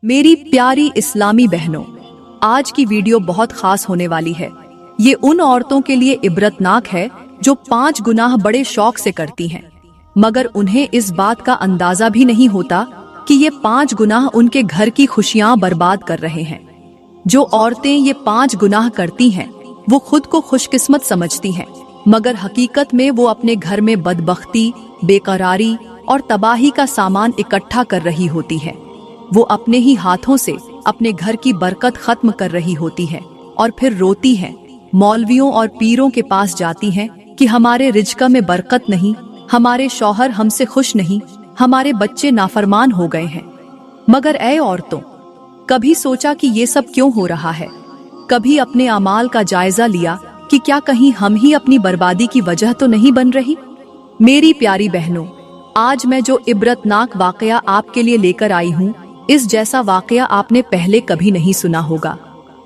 मेरी प्यारी इस्लामी बहनों, आज की वीडियो बहुत खास होने वाली है। ये उन औरतों के लिए इबरतनाक है जो 5 गुनाह बड़े शौक से करती हैं, मगर उन्हें इस बात का अंदाजा भी नहीं होता कि ये 5 गुनाह उनके घर की खुशियां बर्बाद कर रहे हैं। जो औरतें ये 5 गुनाह करती हैं, वो खुद को खुशकिस्मत समझती हैं, मगर हकीकत में वो अपने घर में बदबख्ती, बेकरारी और तबाही का सामान इकट्ठा कर रही होती है। वो अपने ही हाथों से अपने घर की बरकत खत्म कर रही होती है और फिर रोती है, मौलवियों और पीरों के पास जाती हैं कि हमारे रिज्क में बरकत नहीं, हमारे शौहर हमसे खुश नहीं, हमारे बच्चे नाफरमान हो गए हैं। मगर ऐ औरतों, कभी सोचा कि ये सब क्यों हो रहा है? कभी अपने अमाल का जायजा लिया कि क्या कहीं हम ही अपनी बर्बादी की वजह तो नहीं बन रही? मेरी प्यारी बहनों, आज मैं जो इबरतनाक वाकया आपके लिए लेकर आई हूँ, इस जैसा वाकया आपने पहले कभी नहीं सुना होगा।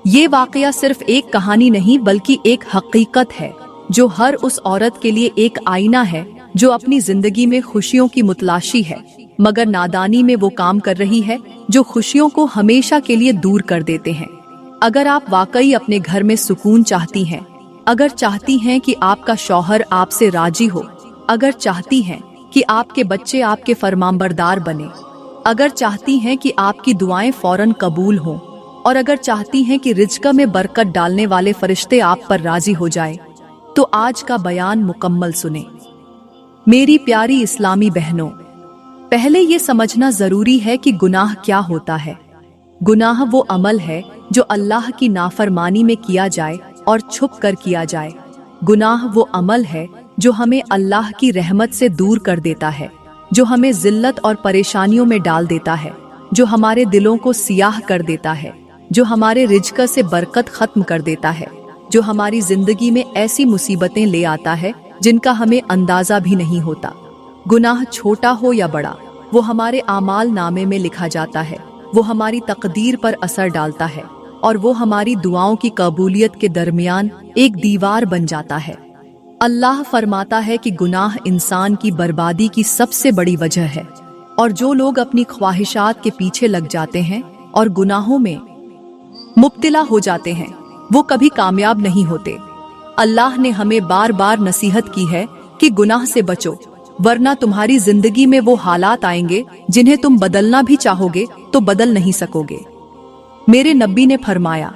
ये वाकया सिर्फ एक कहानी नहीं बल्कि एक हकीकत है जो हर उस औरत के लिए एक आईना है जो अपनी जिंदगी में खुशियों की मुतलाशी है, मगर नादानी में वो काम कर रही है जो खुशियों को हमेशा के लिए दूर कर देते हैं। अगर आप वाकई अपने घर में सुकून चाहती हैं, अगर चाहती हैं कि आपका शौहर आपसे राजी हो, अगर चाहती हैं कि आपके बच्चे आपके फरमानबरदार बने, अगर चाहती हैं कि आपकी दुआएं फौरन कबूल हों, और अगर चाहती हैं कि रिज्क में बरकत डालने वाले फरिश्ते आप पर राजी हो जाएं, तो आज का बयान मुकम्मल सुने। मेरी प्यारी इस्लामी बहनों, पहले ये समझना जरूरी है कि गुनाह क्या होता है। गुनाह वो अमल है जो अल्लाह की नाफरमानी में किया जाए और छुप कर किया जाए। गुनाह वो अमल है जो हमें अल्लाह की रहमत से दूर कर देता है, जो हमें जिल्लत और परेशानियों में डाल देता है, जो हमारे दिलों को सियाह कर देता है, जो हमारे रिज्क से बरकत खत्म कर देता है, जो हमारी जिंदगी में ऐसी मुसीबतें ले आता है जिनका हमें अंदाजा भी नहीं होता। गुनाह छोटा हो या बड़ा, वो हमारे आमाल नामे में लिखा जाता है, वो हमारी तकदीर पर असर डालता है और वो हमारी दुआओं की कबूलियत के दरमियान एक दीवार बन जाता है। अल्लाह फरमाता है कि गुनाह इंसान की बर्बादी की सबसे बड़ी वजह है, और जो लोग अपनी ख्वाहिशात के पीछे लग जाते हैं और गुनाहों में मुब्तिला हो जाते हैं, वो कभी कामयाब नहीं होते। अल्लाह ने हमें बार बार नसीहत की है कि गुनाह से बचो, वरना तुम्हारी जिंदगी में वो हालात आएंगे जिन्हें तुम बदलना भी चाहोगे तो बदल नहीं सकोगे। मेरे नबी ने फरमाया,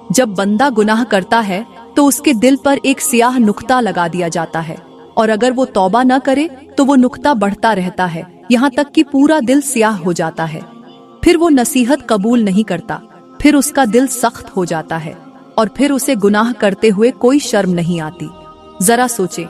जब बंदा गुनाह करता है तो उसके दिल पर एक सियाह नुक्ता लगा दिया जाता है, और अगर वो तौबा न करे तो वो नुक्ता बढ़ता रहता है, यहाँ तक कि पूरा दिल सियाह हो जाता है। फिर वो नसीहत कबूल नहीं करता, फिर उसका दिल सख्त हो जाता है, और फिर उसे गुनाह करते हुए कोई शर्म नहीं आती। जरा सोचे,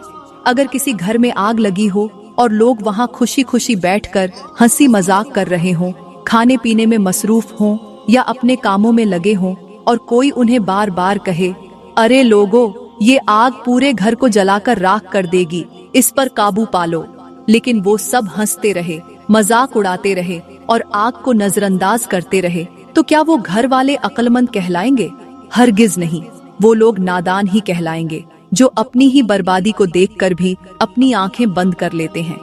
अगर किसी घर में आग लगी हो और लोग वहाँ खुशी खुशी बैठकर हंसी मजाक कर रहे हों, खाने पीने में मसरूफ हों या अपने कामों में लगे हों, और कोई उन्हें बार बार कहे, अरे लोगो, ये आग पूरे घर को जलाकर राख कर देगी, इस पर काबू पालो, लेकिन वो सब हंसते रहे, मजाक उड़ाते रहे और आग को नजरअंदाज करते रहे, तो क्या वो घर वाले अक्लमंद कहलाएंगे? हरगिज नहीं, वो लोग नादान ही कहलाएंगे जो अपनी ही बर्बादी को देखकर भी अपनी आंखें बंद कर लेते हैं।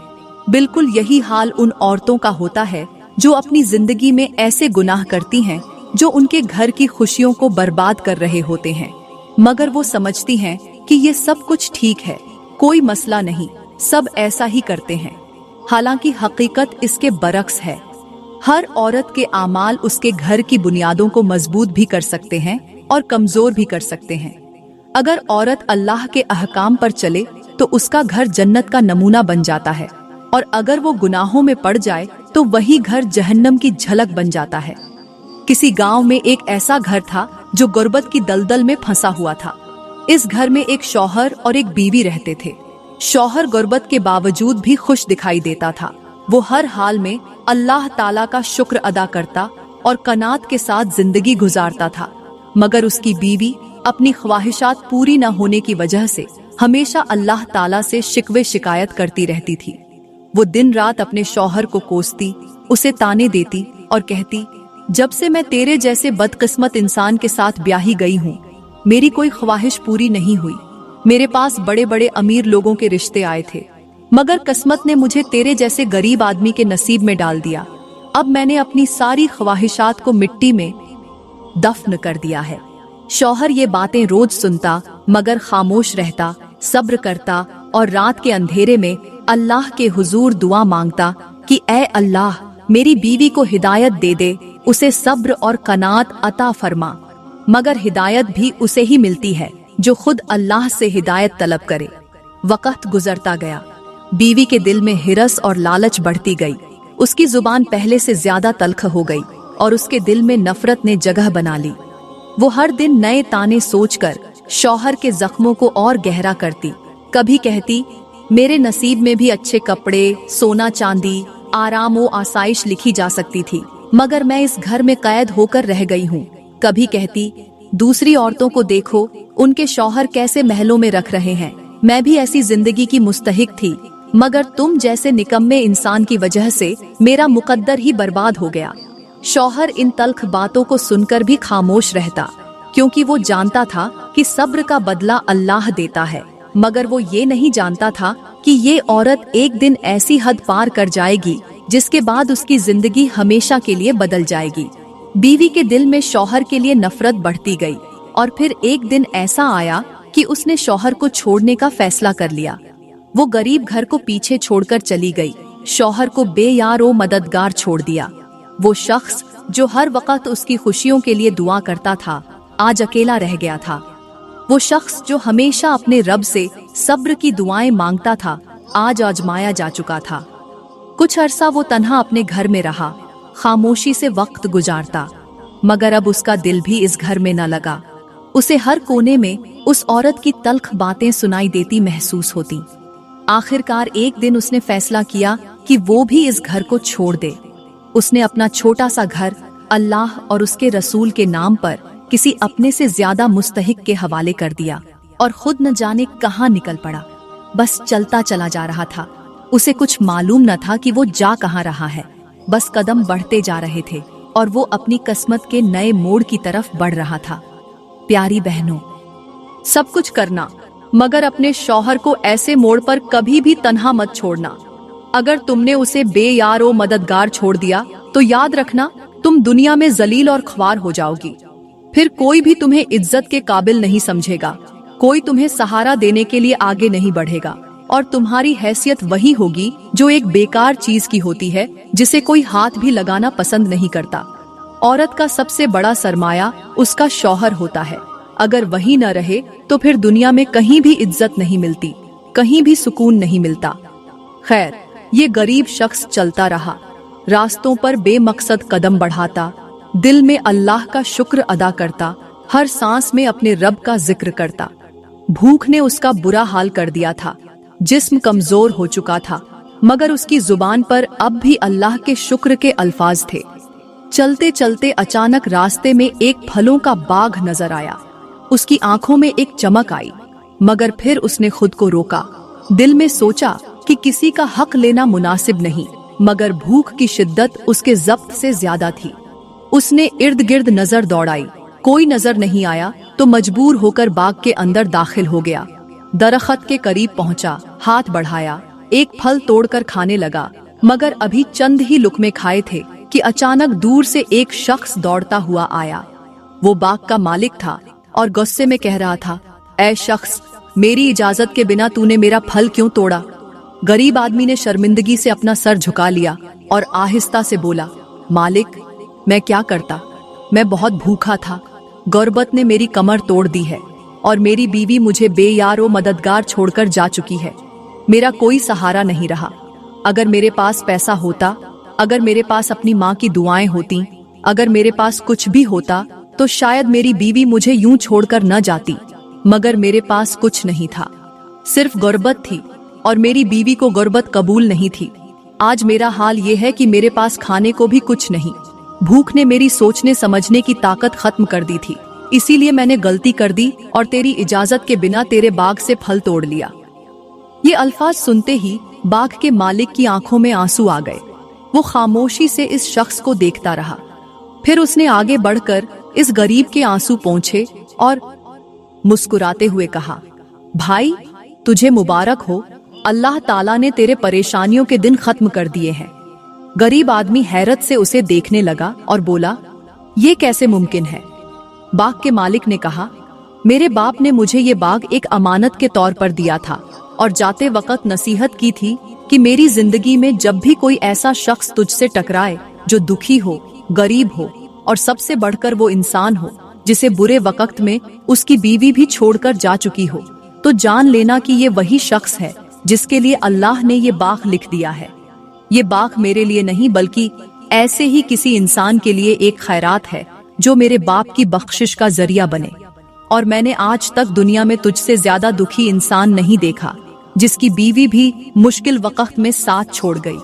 बिल्कुल यही हाल उन औरतों का होता है जो अपनी जिंदगी में ऐसे गुनाह करती हैं जो उनके घर की खुशियों को बर्बाद कर रहे होते हैं, मगर वो समझती हैं कि ये सब कुछ ठीक है, कोई मसला नहीं, सब ऐसा ही करते हैं। हालांकि हकीकत इसके बरक्स है। हर औरत के आमाल उसके घर की बुनियादों को मजबूत भी कर सकते हैं और कमजोर भी कर सकते हैं। अगर औरत अल्लाह के अहकाम पर चले तो उसका घर जन्नत का नमूना बन जाता है, और अगर वो गुनाहों में पड़ जाए तो वही घर जहन्नम की झलक बन जाता है। किसी गांव में एक ऐसा घर था जो गुर्बत की दलदल में फंसा हुआ था। इस घर में एक शौहर और एक बीवी रहते थे। शौहर गुर्बत के बावजूद भी खुश दिखाई देता था। वो हर हाल में अल्लाह ताला का शुक्र अदा करता और कनात के साथ जिंदगी गुजारता था, मगर उसकी बीवी अपनी ख्वाहिशात पूरी न होने की वजह से हमेशा अल्लाह ताला से शिकवे शिकायत करती रहती थी। वो दिन रात अपने शौहर को कोसती, उसे ताने देती और कहती, जब से मैं तेरे जैसे बदकिस्मत इंसान के साथ ब्याही गई हूँ, मेरी कोई ख्वाहिश पूरी नहीं हुई। मेरे पास बड़े बड़े अमीर लोगों के रिश्ते आए थे, मगर किस्मत ने मुझे तेरे जैसे गरीब आदमी के नसीब में डाल दिया। अब मैंने अपनी सारी ख्वाहिशात को मिट्टी में दफन कर दिया है। शौहर ये बातें रोज सुनता मगर खामोश रहता, सब्र करता और रात के अंधेरे में अल्लाह के हुजूर दुआ मांगता कि ऐ अल्लाह, मेरी बीवी को हिदायत दे दे, उसे सब्र और कनात अता फरमा। मगर हिदायत भी उसे ही मिलती है जो खुद अल्लाह से हिदायत तलब करे। वक्त गुजरता गया, बीवी के दिल में हिरस और लालच बढ़ती गई। उसकी जुबान पहले से ज्यादा तल्ख हो गई और उसके दिल में नफरत ने जगह बना ली। वो हर दिन नए ताने सोचकर शौहर के जख्मों को और गहरा करती। कभी कहती, मेरे नसीब में भी अच्छे कपड़े, सोना चांदी, आराम व आसाइश लिखी जा सकती थी, मगर मैं इस घर में कैद होकर रह गई हूँ। कभी कहती, दूसरी औरतों को देखो, उनके शौहर कैसे महलों में रख रहे हैं, मैं भी ऐसी जिंदगी की मुस्तहिक थी, मगर तुम जैसे निकम्मे इंसान की वजह से मेरा मुकद्दर ही बर्बाद हो गया। शौहर इन तल्ख बातों को सुनकर भी खामोश रहता, क्योंकि वो जानता था कि सब्र का बदला अल्लाह देता है, मगर वो ये नहीं जानता था कि ये औरत एक दिन ऐसी हद पार कर जाएगी जिसके बाद उसकी जिंदगी हमेशा के लिए बदल जाएगी। बीवी के दिल में शौहर के लिए नफरत बढ़ती गई और फिर एक दिन ऐसा आया कि उसने शौहर को छोड़ने का फैसला कर लिया। वो गरीब घर को पीछे छोड़कर चली गई, शौहर को बेयार व मददगार छोड़ दिया। वो शख्स जो हर वक्त उसकी खुशियों के लिए दुआ करता था, आज अकेला रह गया था। वो शख्स जो हमेशा अपने रब से सब्र की दुआएं मांगता था, आज आजमाया जा चुका था। कुछ अरसा वो तन्हा अपने घर में रहा, खामोशी से वक्त गुजारता, मगर अब उसका दिल भी इस घर में न लगा। उसे हर कोने में उस औरत की तल्ख बातें सुनाई देती महसूस होती। आखिरकार एक दिन उसने फैसला किया कि वो भी इस घर को छोड़ दे। उसने अपना छोटा सा घर अल्लाह और उसके रसूल के नाम पर किसी अपने से ज्यादा मुस्तहिक के हवाले कर दिया और खुद न जाने कहां निकल पड़ा। बस चलता चला जा रहा था। उसे कुछ मालूम न था कि वो जा कहां रहा है। बस कदम बढ़ते जा रहे थे और वो अपनी किस्मत के नए मोड़ की तरफ बढ़ रहा था। प्यारी बहनों, सब कुछ करना, मगर अपने शौहर को ऐसे मोड़ पर कभी भी तन्हा मत छोड़ना। अगर तुमने उसे बेयार व मददगार छोड़ दिया तो याद रखना, तुम दुनिया में जलील और ख्वार हो जाओगी। फिर कोई भी तुम्हें इज्जत के काबिल नहीं समझेगा, कोई तुम्हें सहारा देने के लिए आगे नहीं बढ़ेगा और तुम्हारी हैसियत वही होगी जो एक बेकार चीज की होती है, जिसे कोई हाथ भी लगाना पसंद नहीं करता। औरत का सबसे बड़ा सरमाया उसका शौहर होता है। अगर वही न रहे तो फिर दुनिया में कहीं भी इज्जत नहीं मिलती, कहीं भी सुकून नहीं मिलता। खैर, ये गरीब शख्स चलता रहा, रास्तों पर बेमकसद कदम बढ़ाता, दिल में अल्लाह का शुक्र अदा करता, हर सांस में अपने रब का जिक्र करता। भूख ने उसका बुरा हाल कर दिया था, जिस्म कमजोर हो चुका था, मगर उसकी जुबान पर अब भी अल्लाह के शुक्र के अल्फाज थे। चलते चलते अचानक रास्ते में एक फलों का बाग नजर आया। उसकी आंखों में एक चमक आई, मगर फिर उसने खुद को रोका। दिल में सोचा कि किसी का हक लेना मुनासिब नहीं, मगर भूख की शिद्दत उसके ज़ब्त से ज्यादा थी। उसने इर्द गिर्द नजर दौड़ाई, कोई नजर नहीं आया तो मजबूर होकर बाग के अंदर दाखिल हो गया। दरख्त के करीब पहुंचा, हाथ बढ़ाया, एक फल तोड़कर खाने लगा, मगर अभी चंद ही लुकमे खाए थे कि अचानक दूर से एक शख्स दौड़ता हुआ आया। वो बाग का मालिक था और गुस्से में कह रहा था, ऐ शख्स, मेरी इजाजत के बिना तूने मेरा फल क्यों तोड़ा? गरीब आदमी ने शर्मिंदगी से अपना सर झुका लिया और आहिस्ता से बोला, मालिक, मैं क्या करता, मैं बहुत भूखा था। गुर्बत ने मेरी कमर तोड़ दी है और मेरी बीवी मुझे बेयार व मददगार छोड़कर जा चुकी है। मेरा कोई सहारा नहीं रहा। अगर मेरे पास पैसा होता, अगर मेरे पास अपनी माँ की दुआएं होती, अगर मेरे पास कुछ भी होता तो शायद मेरी बीवी मुझे यूं छोड़कर न जाती, मगर मेरे पास कुछ नहीं था, सिर्फ गुर्बत थी और मेरी बीवी को गुर्बत कबूल नहीं थी। आज मेरा हाल ये है कि मेरे पास खाने को भी कुछ नहीं। भूख ने मेरी सोचने समझने की ताकत खत्म कर दी थी, इसीलिए मैंने गलती कर दी और तेरी इजाजत के बिना तेरे बाग से फल तोड़ लिया। ये अल्फाज सुनते ही बाग के मालिक की आंखों में आंसू आ गए। वो खामोशी से इस शख्स को देखता रहा, फिर उसने आगे बढ़कर इस गरीब के आंसू पोंछे और मुस्कुराते हुए कहा, भाई, तुझे मुबारक हो, अल्लाह ताला ने तेरे परेशानियों के दिन खत्म कर दिए हैं। गरीब आदमी हैरत से उसे देखने लगा और बोला, ये कैसे मुमकिन है? बाग के मालिक ने कहा, मेरे बाप ने मुझे ये बाग एक अमानत के तौर पर दिया था और जाते वक्त नसीहत की थी कि मेरी जिंदगी में जब भी कोई ऐसा शख्स तुझसे टकराए जो दुखी हो, गरीब हो और सबसे बढ़कर वो इंसान हो जिसे बुरे वक्त में उसकी बीवी भी छोड़कर जा चुकी हो, तो जान लेना कि ये वही शख्स है जिसके लिए अल्लाह ने ये बाग लिख दिया है। ये बाग मेरे लिए नहीं बल्कि ऐसे ही किसी इंसान के लिए एक खैरात है जो मेरे बाप की बख्शिश का जरिया बने। और मैंने आज तक दुनिया में तुझसे ज्यादा दुखी इंसान नहीं देखा जिसकी बीवी भी मुश्किल वक्त में साथ छोड़ गई।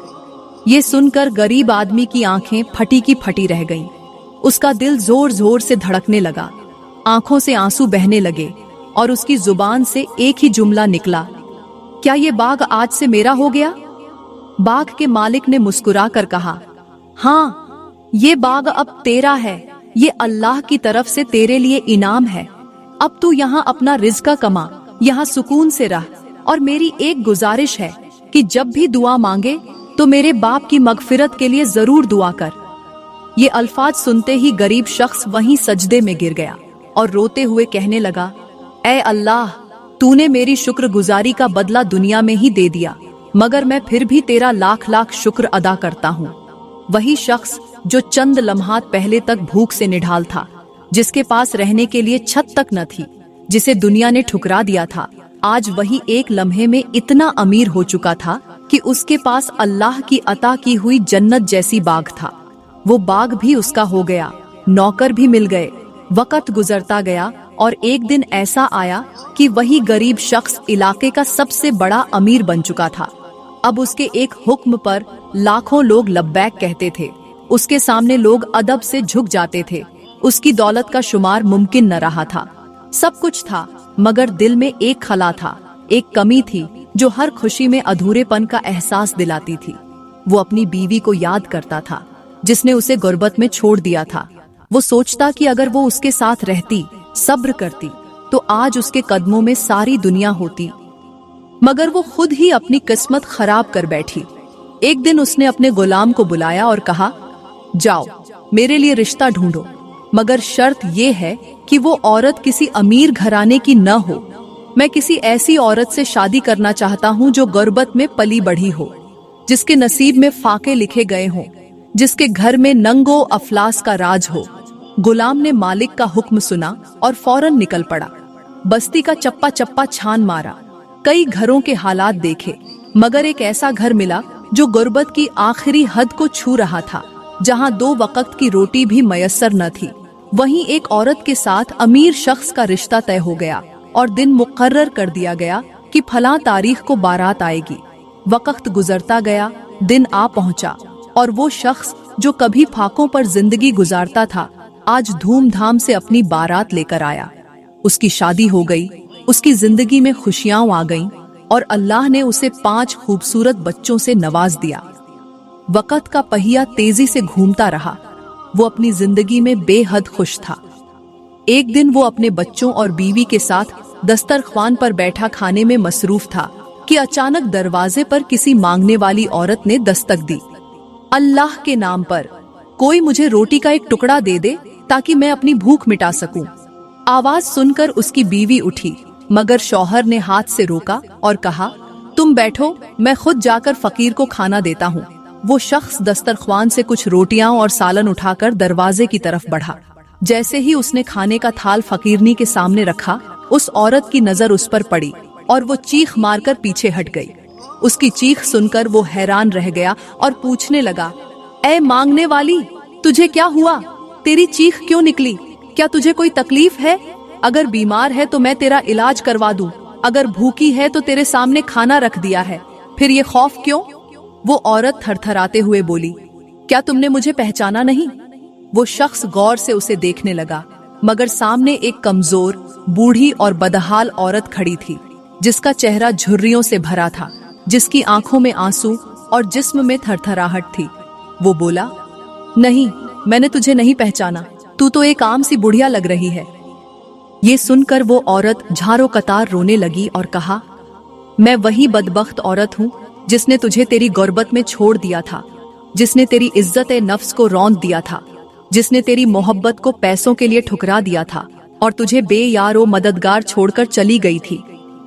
ये सुनकर गरीब आदमी की आंखें फटी की फटी रह गईं। उसका दिल जोर जोर से धड़कने लगा, आंखों से आंसू बहने लगे और उसकी जुबान से एक ही जुमला निकला, क्या ये बाग आज से मेरा हो गया? बाग के मालिक ने मुस्कुरा कर कहा, हाँ, ये बाग अब तेरा है। ये अल्लाह की तरफ से तेरे लिए इनाम है। अब तू यहाँ अपना रिज़्क कमा, यहाँ सुकून से रह। और मेरी एक गुजारिश है कि जब भी दुआ मांगे तो मेरे बाप की मगफिरत के लिए जरूर दुआ कर। ये अल्फाज सुनते ही गरीब शख्स वहीं सजदे में गिर गया और रोते हुए कहने लगा, ऐ अल्लाह, तूने मेरी शुक्रगुजारी का बदला दुनिया में ही दे दिया, मगर मैं फिर भी तेरा लाख लाख शुक्र अदा करता हूँ। वही शख्स जो चंद लम्हात पहले तक भूख से निढाल था, जिसके पास रहने के लिए छत तक न थी, जिसे दुनिया ने ठुकरा दिया था, आज वही एक लम्हे में इतना अमीर हो चुका था कि उसके पास अल्लाह की अता की हुई जन्नत जैसी बाग था। वो बाग भी उसका हो गया, नौकर भी मिल गए। वक्त गुजरता गया और एक दिन ऐसा आया कि वही गरीब शख्स इलाके का सबसे बड़ा अमीर बन चुका था। अब उसके एक हुक्म पर लाखों लोग लब्बैक कहते थे। उसके सामने लोग अदब से झुक जाते थे। उसकी दौलत का शुमार मुमकिन न रहा था। सब कुछ था, मगर दिल में एक खला था, एक कमी थी जो हर खुशी में अधूरेपन का एहसास दिलाती थी। वो अपनी बीवी को याद करता था जिसने उसे गुर्बत में छोड़ दिया था। वो सोचता कि अगर वो उसके साथ रहती, सब्र करती, तो आज उसके कदमों में सारी दुनिया होती। मगर वो खुद ही अपनी किस्मत खराब कर बैठी। एक दिन उसने अपने गुलाम को बुलाया और कहा, जाओ मेरे लिए रिश्ता ढूंढो, मगर शर्त ये है कि वो औरत किसी अमीर घराने की न हो। मैं किसी ऐसी औरत से शादी करना चाहता हूँ जो गुर्बत में पली बढ़ी हो, जिसके नसीब में फाके लिखे गए हों, जिसके घर में नंगो अफलास का राज हो। गुलाम ने मालिक का हुक्म सुना और फौरन निकल पड़ा। बस्ती का चप्पा चप्पा छान मारा, कई घरों के हालात देखे, मगर एक ऐसा घर मिला जो गुर्बत की आखिरी हद को छू रहा था, जहां 2 वक्त की रोटी भी मयस्सर न थी। वहीं एक औरत के साथ अमीर शख्स का रिश्ता तय हो गया और दिन मुकर्रर कर दिया गया कि फलां तारीख को बारात आएगी। वक्त गुजरता गया, दिन आ पहुंचा और वो शख्स जो कभी फाकों पर जिंदगी गुजारता था, आज धूमधाम से अपनी बारात लेकर आया। उसकी शादी हो गई, उसकी जिंदगी में खुशियां आ गईं और अल्लाह ने उसे 5 खूबसूरत बच्चों से नवाज दिया। वक्त का पहिया तेजी से घूमता रहा। वो अपनी जिंदगी में बेहद खुश था। एक दिन वो अपने बच्चों और बीवी के साथ दस्तरख्वान पर बैठा खाने में मसरूफ था कि अचानक दरवाजे पर किसी मांगने वाली औरत ने दस्तक दी। अल्लाह के नाम पर कोई मुझे रोटी का एक टुकड़ा दे दे ताकि मैं अपनी भूख मिटा सकूं। आवाज सुनकर उसकी बीवी उठी, मगर शौहर ने हाथ से रोका और कहा, तुम बैठो, मैं खुद जाकर फकीर को खाना देता हूँ। वो शख्स दस्तरख्वान से कुछ रोटियां और सालन उठाकर दरवाजे की तरफ बढ़ा। जैसे ही उसने खाने का थाल फकीरनी के सामने रखा, उस औरत की नजर उस पर पड़ी और वो चीख मारकर पीछे हट गई। उसकी चीख सुनकर वो हैरान रह गया और पूछने लगा, ऐ मांगने वाली, तुझे क्या हुआ? तेरी चीख क्यों निकली? क्या तुझे कोई तकलीफ है? अगर बीमार है तो मैं तेरा इलाज करवा दूं, अगर भूखी है तो तेरे सामने खाना रख दिया है, फिर ये खौफ क्यों? वो औरत थरथराते हुए बोली, क्या तुमने मुझे पहचाना नहीं? वो शख्स गौर से उसे देखने लगा, मगर सामने एक कमजोर, बूढ़ी और बदहाल औरत खड़ी थी, जिसका चेहरा झुर्रियों से भरा था, जिसकी आंखों में आंसू और जिस्म में थरथराहट थी। वो बोला, नहीं, मैंने तुझे नहीं पहचाना, तू तो एक आम सी बुढ़िया लग रही है। ये सुनकर वो औरत झारो कतार रोने लगी और कहा, मैं वही बदबख्त औरत हूँ जिसने तुझे तेरी गुर्बत में छोड़ दिया था। जिसने तेरी इज्जत नफ्स को रौंद दिया था, जिसने तेरी मोहब्बत को पैसों के लिए ठुकरा दिया था और तुझे बेयारो मददगार छोड़कर चली गई थी।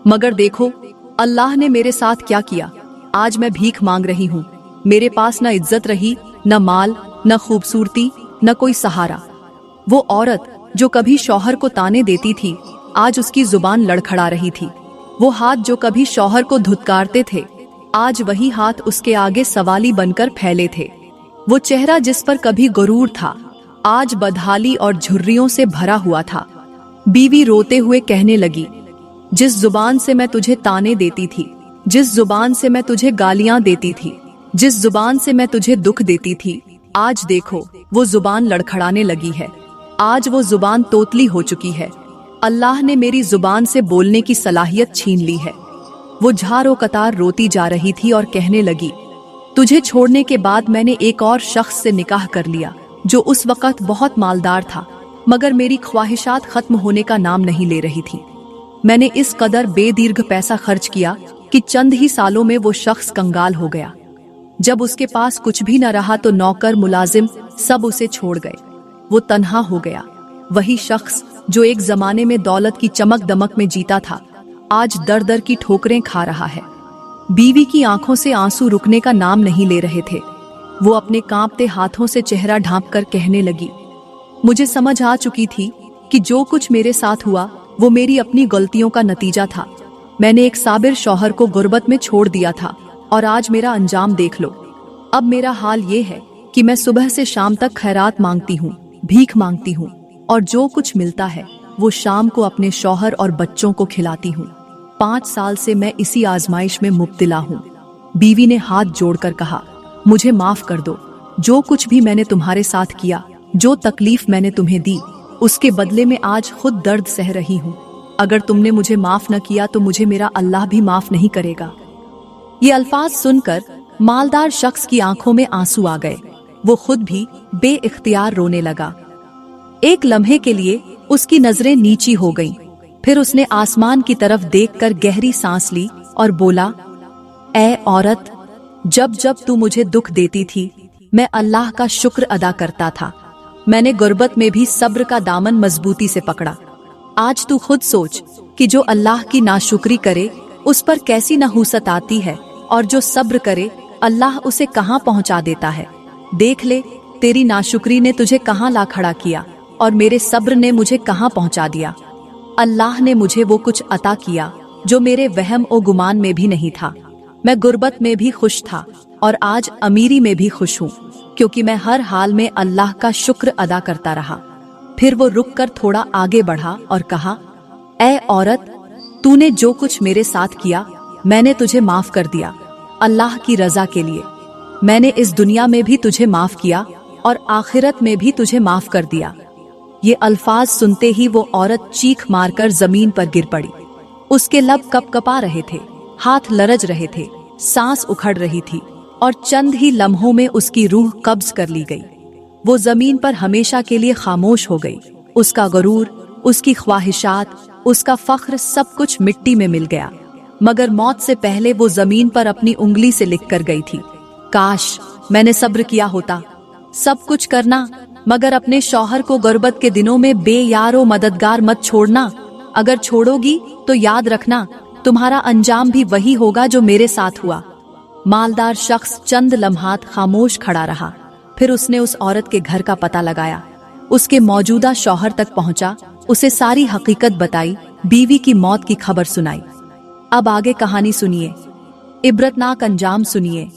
मगर देखो अल्लाह ने मेरे साथ क्या किया। आज मैं भीख मांग रही हूँ। मेरे पास न इज्जत रही, न माल, न खूबसूरती, न कोई सहारा। वो औरत जो कभी शौहर को ताने देती थी, आज उसकी जुबान लड़खड़ा रही थी। वो हाथ जो कभी शौहर को धुतकारते थे, आज वही हाथ उसके आगे सवाली बनकर फैले थे। वो चेहरा जिस पर कभी गुरूर था, आज बदहाली और झुर्रियों से भरा हुआ था। बीवी रोते हुए कहने लगी, जिस जुबान से मैं तुझे ताने देती थी, जिस जुबान से मैं तुझे गालियां देती थी, जिस जुबान से मैं तुझे दुख देती थी, आज देखो वो जुबान लड़खड़ाने लगी है। आज वो जुबान तोतली हो चुकी है। अल्लाह ने मेरी जुबान से बोलने की सलाहियत छीन ली है। वो झारो कतार रोती जा रही थी और कहने लगी, तुझे छोड़ने के बाद मैंने एक और शख्स से निकाह कर लिया जो उस वक्त बहुत मालदार था, मगर मेरी ख्वाहिशात खत्म होने का नाम नहीं ले रही थी। मैंने इस कदर बेदीर्घ पैसा खर्च किया कि चंद ही सालों में वो शख्स कंगाल हो गया। जब उसके पास कुछ भी न रहा तो नौकर मुलाजिम सब उसे छोड़ गए। वो तन्हा हो गया। वही शख्स जो एक जमाने में दौलत की चमक दमक में जीता था, आज दर दर की ठोकरें खा रहा है। बीवी की आंखों से आंसू रुकने का नाम नहीं ले रहे थे। वो अपने कांपते हाथों से चेहरा ढांप कर कहने लगी, मुझे समझ आ चुकी थी कि जो कुछ मेरे साथ हुआ वो मेरी अपनी गलतियों का नतीजा था। मैंने एक साबिर शौहर को गुर्बत में छोड़ दिया था और आज मेरा अंजाम देख लो। अब मेरा हाल ये है कि मैं सुबह से शाम तक खैरात मांगती हूँ, भीख मांगती हूँ, और जो कुछ मिलता है वो शाम को अपने शौहर और बच्चों को खिलाती हूँ। 5 साल से मैं इसी आजमाइश में मुब्तला हूँ। बीवी ने हाथ जोड़कर कहा, मुझे माफ कर दो। जो कुछ भी मैंने तुम्हारे साथ किया, जो तकलीफ मैंने तुम्हें दी, उसके बदले में आज खुद दर्द सह रही हूँ। अगर तुमने मुझे माफ न किया तो मुझे मेरा अल्लाह भी माफ नहीं करेगा। ये अल्फाज सुनकर मालदार शख्स की आंखों में आंसू आ गए। वो खुद भी बेइख्तियार रोने लगा। एक लम्हे के लिए उसकी नजरें नीची हो गईं। फिर उसने आसमान की तरफ देखकर गहरी सांस ली और बोला, ऐ औरत, जब जब तू मुझे दुख देती थी मैं अल्लाह का शुक्र अदा करता था। मैंने गुर्बत में भी सब्र का दामन मजबूती से पकड़ा। आज तू खुद सोच कि जो अल्लाह की नाशुक्री करे उस पर कैसी नहूसत आती है, और जो सब्र करे अल्लाह उसे कहाँ पहुँचा देता है। देख ले, तेरी नाशुक्री ने तुझे कहाँ ला खड़ा किया और मेरे सब्र ने मुझे कहाँ पहुँचा दिया। अल्लाह ने मुझे वो कुछ अता किया जो मेरे वहम और गुमान में भी नहीं था। मैं गुर्बत में भी खुश था और आज अमीरी में भी खुश हूँ, क्योंकि मैं हर हाल में अल्लाह का शुक्र अदा करता रहा। फिर वो रुककर थोड़ा आगे बढ़ा और कहा, ऐ औरत, तूने जो कुछ मेरे साथ किया मैंने तुझे माफ कर दिया। अल्लाह की रजा के लिए मैंने इस दुनिया में भी तुझे माफ किया और आखिरत में भी तुझे माफ कर दिया। ये अल्फाज सुनते ही वो औरत चीख मारकर जमीन पर गिर पड़ी। उसके लब कपकपा रहे थे, हाथ लरज रहे थे, सांस उखड़ रही थी और चंद ही लम्हों में उसकी रूह कब्ज कर ली गई। वो जमीन पर हमेशा के लिए खामोश हो गई। उसका गुरूर, उसकी ख्वाहिशात, उसका फख्र सब कुछ मिट्टी में मिल गया। मगर मौत से पहले वो जमीन पर अपनी उंगली से लिख कर गई थी, काश मैंने सब्र किया होता। सब कुछ करना, मगर अपने शौहर को गुर्बत के दिनों में बेयारो मददगार मत छोड़ना। अगर छोड़ोगी तो याद रखना तुम्हारा अंजाम भी वही होगा जो मेरे साथ हुआ। मालदार शख्स चंद लम्हात खामोश खड़ा रहा। फिर उसने उस औरत के घर का पता लगाया, उसके मौजूदा शौहर तक पहुंचा, उसे सारी हकीकत बताई, बीवी की मौत की खबर सुनाई। अब आगे कहानी सुनिए, इबरतनाक अंजाम सुनिए।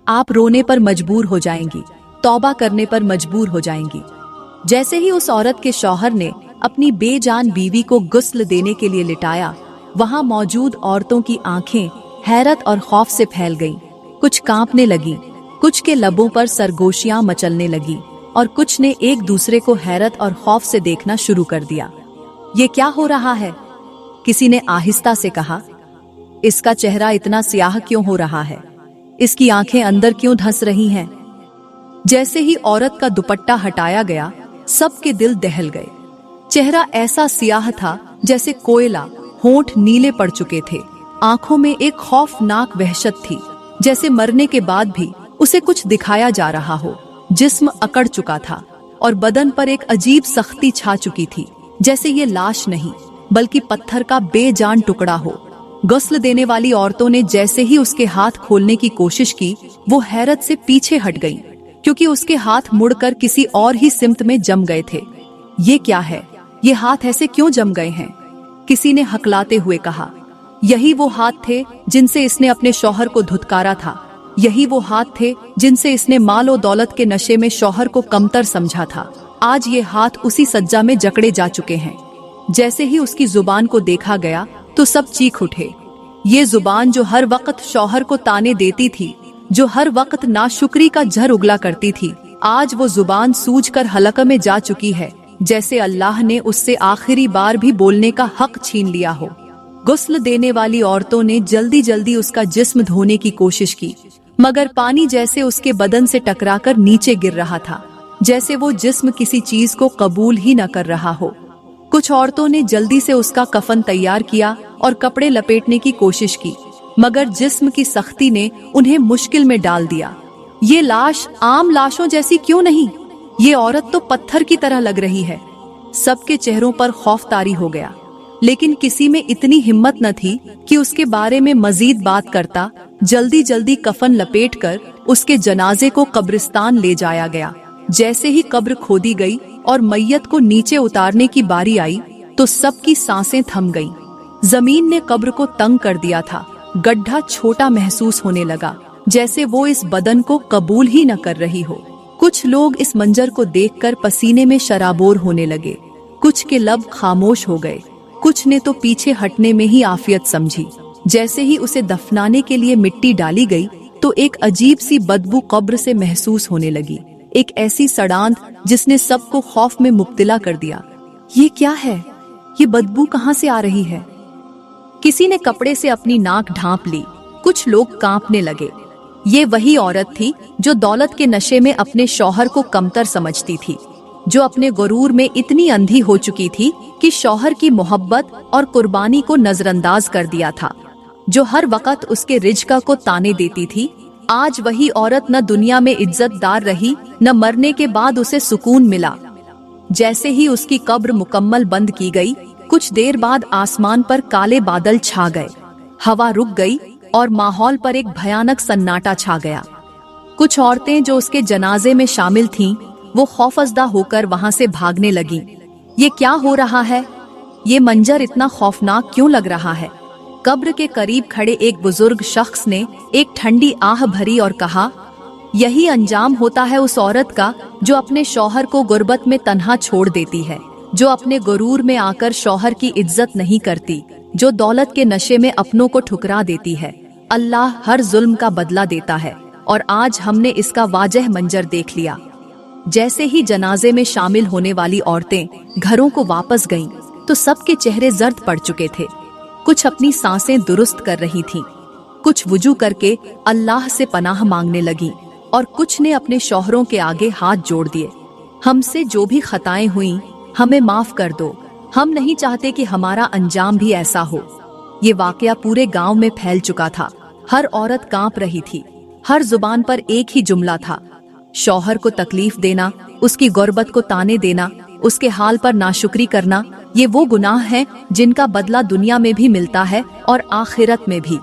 आप रोने पर मजबूर हो जाएंगी, तौबा करने पर मजबूर हो जाएंगी। जैसे ही उस औरत के शौहर ने अपनी बेजान बीवी को गुस्ल देने के लिए लिटाया, वहां मौजूद औरतों की आंखें हैरत और खौफ से फैल गईं। कुछ कांपने लगी, कुछ के लबों पर सरगोशियां मचलने लगी और कुछ ने एक दूसरे को हैरत और खौफ से देखना शुरू कर दिया। ये क्या हो रहा है? किसी ने आहिस्ता से कहा, इसका चेहरा इतना स्याह क्यों हो रहा है? इसकी आंखें अंदर क्यों धंस रही हैं? जैसे ही औरत का दुपट्टा हटाया गया, सबके दिल दहल गए। चेहरा ऐसा स्याह था जैसे कोयला, होंठ नीले पड़ चुके थे, आंखों में एक खौफनाक वहशत थी, जैसे मरने के बाद भी उसे कुछ दिखाया जा रहा हो। जिस्म अकड़ चुका था और बदन पर एक अजीब सख्ती छा चुकी थी, जैसे ये लाश नहीं बल्कि पत्थर का बेजान टुकड़ा हो। गुस्ल देने वाली औरतों ने जैसे ही उसके हाथ खोलने की कोशिश की, वो हैरत से पीछे हट गईं, क्योंकि उसके हाथ मुड़कर किसी और ही सिमत में जम गए थे। ये क्या है? ये हाथ ऐसे क्यों जम गए हैं? किसी ने हकलाते हुए कहा। यही वो हाथ थे जिनसे इसने अपने शौहर को धुतकारा था। यही वो हाथ थे जिनसे इसने माल और दौलत के नशे में शौहर को कमतर समझा था। आज ये हाथ उसी सज्जा में जकड़े जा चुके हैं। जैसे ही उसकी जुबान को देखा गया तो सब चीख उठे। ये जुबान जो हर वक्त शौहर को ताने देती थी, जो हर वक्त नाशुक्री का झर उगला करती थी, आज वो जुबान सूझकर हलक में जा चुकी है, जैसे अल्लाह ने उससे आखिरी बार भी बोलने का हक छीन लिया हो। गुस्ल देने वाली औरतों ने जल्दी जल्दी उसका जिस्म धोने की कोशिश की, मगर पानी जैसे उसके बदन से टकराकर नीचे गिर रहा था, जैसे वो जिस्म किसी चीज को कबूल ही न कर रहा हो। कुछ औरतों ने जल्दी से उसका कफन तैयार किया और कपड़े लपेटने की कोशिश की, मगर जिस्म की सख्ती ने उन्हें मुश्किल में डाल दिया। ये लाश आम लाशों जैसी क्यों नहीं? ये औरत तो पत्थर की तरह लग रही है। सबके चेहरों पर खौफ तारी हो गया, लेकिन किसी में इतनी हिम्मत न थी कि उसके बारे में मजीद बात करता। जल्दी जल्दी कफन लपेटकर उसके जनाजे को कब्रिस्तान ले जाया गया। जैसे ही कब्र खोदी गई और मैयत को नीचे उतारने की बारी आई तो सबकी सांसें थम गईं। जमीन ने कब्र को तंग कर दिया था। गड्ढा छोटा महसूस होने लगा, जैसे वो इस बदन को कबूल ही न कर रही हो। कुछ लोग इस मंजर को देखकर पसीने में शराबोर होने लगे। कुछ के लब खामोश हो गए, कुछ ने तो पीछे हटने में ही आफियत समझी। जैसे ही उसे दफनाने के लिए मिट्टी डाली गई तो एक अजीब सी बदबू कब्र से महसूस होने लगी, एक ऐसी सड़ांध जिसने सबको खौफ में मुब्तला कर दिया। ये क्या है? ये बदबू कहाँ से आ रही है? किसी ने कपड़े से अपनी नाक ढांप ली। कुछ लोग कांपने लगे। ये वही औरत थी जो दौलत के नशे में अपने शौहर को कमतर समझती थी, जो अपने गुरूर में इतनी अंधी हो चुकी थी कि शौहर की मोहब्बत और कुर्बानी को नजरअंदाज कर दिया था, जो हर वक्त उसके रिज्क को ताने देती थी। आज वही औरत न दुनिया में इज्जतदार रही, न मरने के बाद उसे सुकून मिला। जैसे ही उसकी कब्र मुकम्मल बंद की गई, कुछ देर बाद आसमान पर काले बादल छा गए, हवा रुक गई और माहौल पर एक भयानक सन्नाटा छा गया। कुछ औरतें जो उसके जनाजे में शामिल थीं, वो खौफजदा होकर वहां से भागने लगीं। ये क्या हो रहा है? ये मंजर इतना खौफनाक क्यों लग रहा है? कब्र के करीब खड़े एक बुजुर्ग शख्स ने एक ठंडी आह भरी और कहा, यही अंजाम होता है उस औरत का जो अपने शौहर को गुर्बत में तन्हा छोड़ देती है, जो अपने गुरूर में आकर शौहर की इज्जत नहीं करती, जो दौलत के नशे में अपनों को ठुकरा देती है। अल्लाह हर जुल्म का बदला देता है और आज हमने इसका वाजह मंजर देख लिया। जैसे ही जनाजे में शामिल होने वाली औरतें घरों को वापस गईं, तो सबके चेहरे जर्द पड़ चुके थे। कुछ अपनी सांसें दुरुस्त कर रही थीं, कुछ वुजू करके अल्लाह से पनाह मांगने लगीं और कुछ ने अपने शौहरों के आगे हाथ जोड़ दिए। हमसे जो भी खताएं हुईं, हमें माफ कर दो। हम नहीं चाहते कि हमारा अंजाम भी ऐसा हो। ये वाकया पूरे गांव में फैल चुका था। हर औरत कांप रही थी। हर जुबान पर एक ही जुमला था, शौहर को तकलीफ देना, उसकी गुर्बत को ताने देना, उसके हाल पर नाशुक्री करना, ये वो गुनाह हैं जिनका बदला दुनिया में भी मिलता है और आखिरत में भी।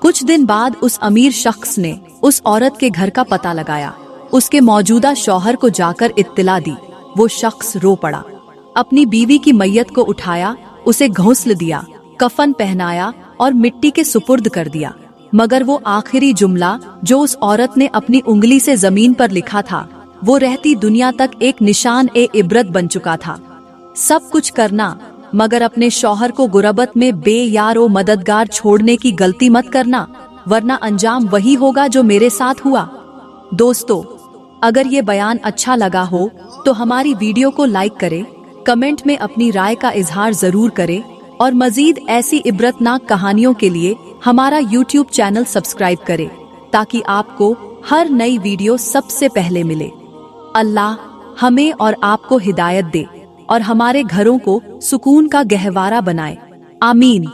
कुछ दिन बाद उस अमीर शख्स ने उस औरत के घर का पता लगाया, उसके मौजूदा शौहर को जाकर इत्तला दी। वो शख्स रो पड़ा, अपनी बीवी की मैयत को उठाया, उसे घोंसले दिया, कफन पहनाया और मिट्टी के सुपुर्द कर दिया। मगर वो आखिरी जुमला जो उस औरत ने अपनी उंगली से जमीन पर लिखा था, वो रहती दुनिया तक एक निशान ए इबरत बन चुका था। सब कुछ करना, मगर अपने शौहर को गुरबत में बेयार व मददगार छोड़ने की गलती मत करना, वरना अंजाम वही होगा जो मेरे साथ हुआ। दोस्तों, अगर ये बयान अच्छा लगा हो तो हमारी वीडियो को लाइक करें, कमेंट में अपनी राय का इजहार जरूर करें और मजीद ऐसी इबरतनाक कहानियों के लिए हमारा YouTube चैनल सब्सक्राइब करें, ताकि आपको हर नई वीडियो सबसे पहले मिले। अल्लाह हमें और आपको हिदायत दे और हमारे घरों को सुकून का गहवारा बनाए। आमीन।